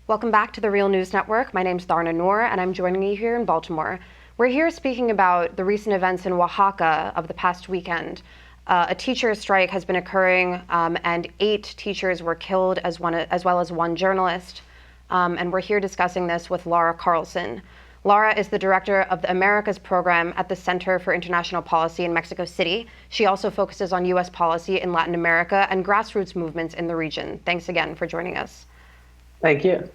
Welcome back to the Real News Network. My name's Dharna Noor, and I'm joining you here in Baltimore. We're here speaking about the recent events in Oaxaca of the past weekend. A teacher strike has been occurring, and 8 teachers were killed, as well as one journalist. And we're here discussing this with Laura Carlsen. Laura is the director of the Americas program at the Center for International Policy in Mexico City. She also focuses on U.S. policy in Latin America and grassroots movements in the region. Thanks again for joining us. Thank you.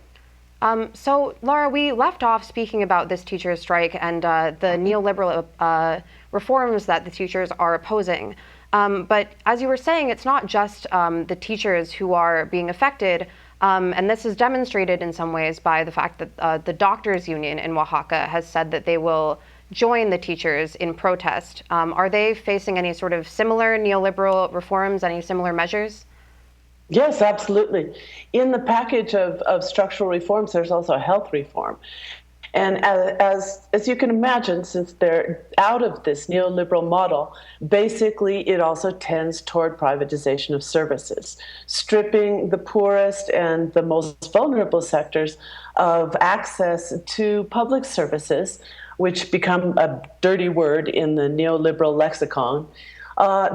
So, Laura, we left off speaking about this teachers' strike and the neoliberal reforms that the teachers are opposing. But as you were saying, it's not just the teachers who are being affected. And this is demonstrated in some ways by the fact that the doctors' union in Oaxaca has said that they will join the teachers in protest. Are they facing any sort of similar neoliberal reforms, any similar measures? Yes, absolutely. In the package of structural reforms, there's also health reform. And as you can imagine, since they're out of this neoliberal model, basically it also tends toward privatization of services, stripping the poorest and the most vulnerable sectors of access to public services, which become a dirty word in the neoliberal lexicon,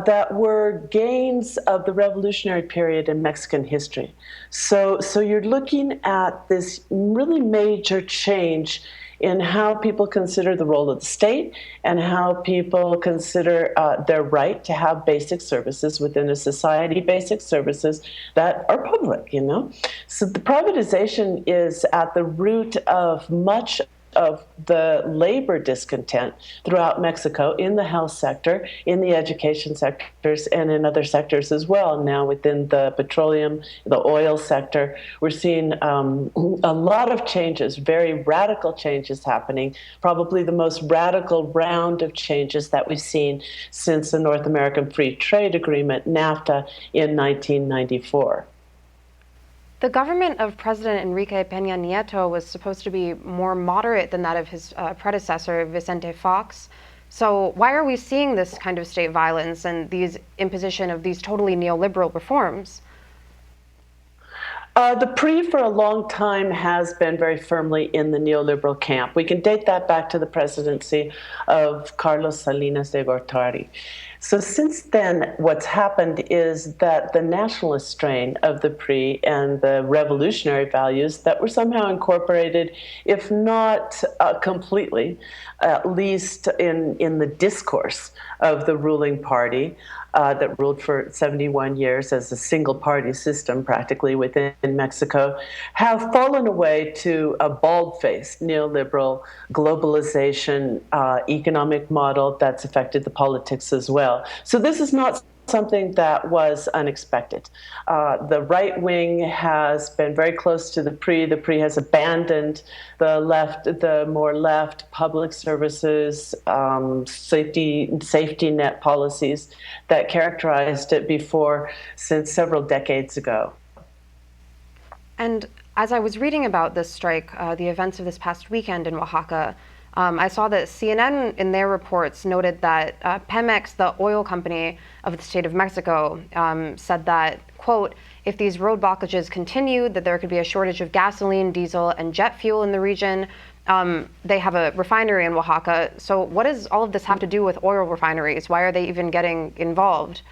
that were gains of the revolutionary period in Mexican history. So you're looking at this really major change in how people consider the role of the state and how people consider their right to have basic services within a society, basic services that are public, you know? So the privatization is at the root of much of the labor discontent throughout Mexico in the health sector, in the education sectors, and in other sectors as well. Now within the petroleum, the oil sector, we're seeing a lot of changes, very radical changes happening, probably the most radical round of changes that we've seen since the North American Free Trade Agreement, NAFTA, in 1994. The government of President Enrique Peña Nieto was supposed to be more moderate than that of his predecessor, Vicente Fox. So why are we seeing this kind of state violence and these imposition of these totally neoliberal reforms? The PRI for a long time has been very firmly in the neoliberal camp. We can date that back to the presidency of Carlos Salinas de Gortari. So since then, what's happened is that the nationalist strain of the PRI and the revolutionary values that were somehow incorporated, if not completely, at least in the discourse of the ruling party, that ruled for 71 years as a single-party system practically within Mexico, have fallen away to a bald-faced neoliberal globalization economic model that's affected the politics as well. So this is not something that was unexpected. The right wing has been very close to the PRI. The PRI has abandoned the more left public services, safety net policies that characterized it before since several decades ago. And as I was reading about this strike, the events of this past weekend in Oaxaca, I saw that CNN in their reports noted that Pemex, the oil company of the state of Mexico, said that, quote, if these road blockages continue, that there could be a shortage of gasoline, diesel, and jet fuel in the region. They have a refinery in Oaxaca. So what does all of this have to do with oil refineries? Why are they even getting involved?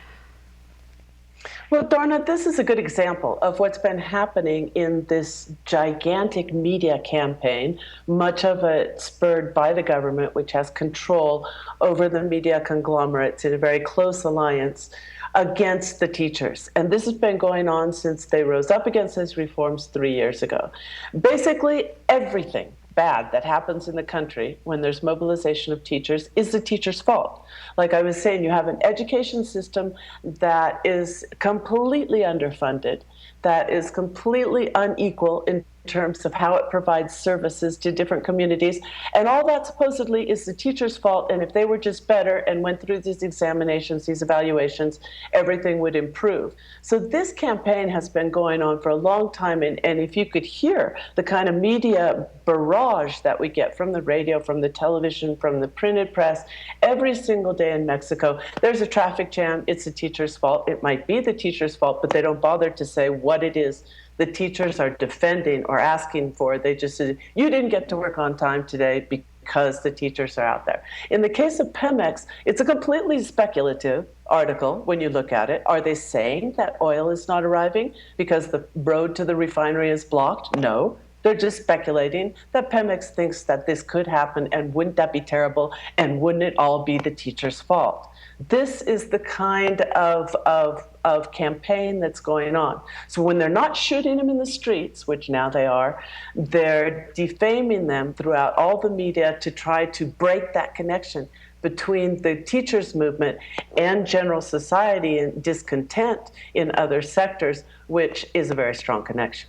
Well, Dharna, this is a good example of what's been happening in this gigantic media campaign, much of it spurred by the government, which has control over the media conglomerates in a very close alliance against the teachers. And this has been going on since they rose up against these reforms 3 years ago. Basically, everything bad that happens in the country when there's mobilization of teachers is the teacher's fault. Like I was saying, you have an education system that is completely underfunded, that is completely unequal in terms of how it provides services to different communities. And all that supposedly is the teacher's fault. And if they were just better and went through these examinations, these evaluations, everything would improve. So this campaign has been going on for a long time. And if you could hear the kind of media barrage that we get from the radio, from the television, from the printed press, every single day in Mexico, there's a traffic jam. It's the teacher's fault. It might be the teacher's fault, but they don't bother to say what what it is the teachers are defending or asking for. They just said, you didn't get to work on time today because the teachers are out there. In the case of Pemex, it's a completely speculative article when you look at it. Are they saying that oil is not arriving because the road to the refinery is blocked? No. They're just speculating that Pemex thinks that this could happen, and wouldn't that be terrible, and wouldn't it all be the teacher's fault? This is the kind of campaign that's going on. So when they're not shooting them in the streets, which now they are, they're defaming them throughout all the media to try to break that connection between the teachers' movement and general society and discontent in other sectors, which is a very strong connection.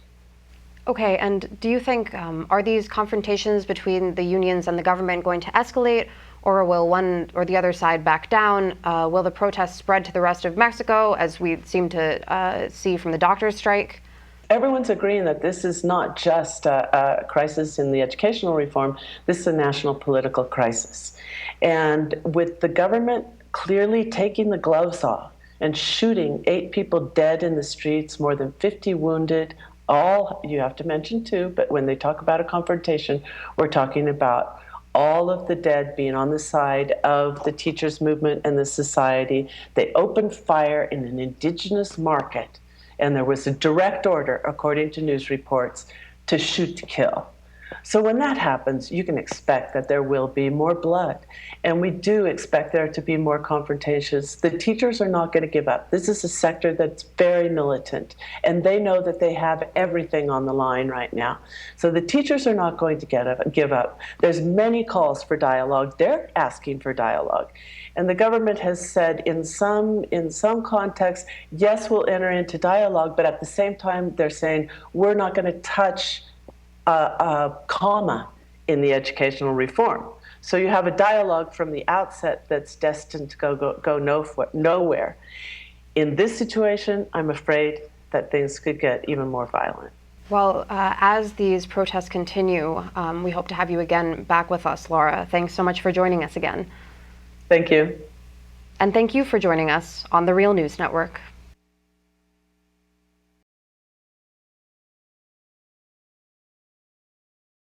Okay, and do you think, are these confrontations between the unions and the government going to escalate, or will one or the other side back down? Will the protests spread to the rest of Mexico, as we seem to see from the doctors' strike? Everyone's agreeing that this is not just a crisis in the educational reform, this is a national political crisis. And with the government clearly taking the gloves off and shooting 8 people dead in the streets, more than 50 wounded, all, you have to mention too, but when they talk about a confrontation, we're talking about all of the dead being on the side of the teachers' movement and the society. They opened fire in an indigenous market, and there was a direct order, according to news reports, to shoot to kill. So when that happens, you can expect that there will be more blood. And we do expect there to be more confrontations. The teachers are not going to give up. This is a sector that's very militant, and they know that they have everything on the line right now. So the teachers are not going to give up. There's many calls for dialogue. They're asking for dialogue. And the government has said in some contexts, yes, we'll enter into dialogue, but at the same time, they're saying we're not going to touch a comma in the educational reform. So you have a dialogue from the outset that's destined to go nowhere. In this situation, I'm afraid that things could get even more violent. Well, as these protests continue, we hope to have you again back with us, Laura. Thanks so much for joining us again. Thank you. And thank you for joining us on the Real News Network.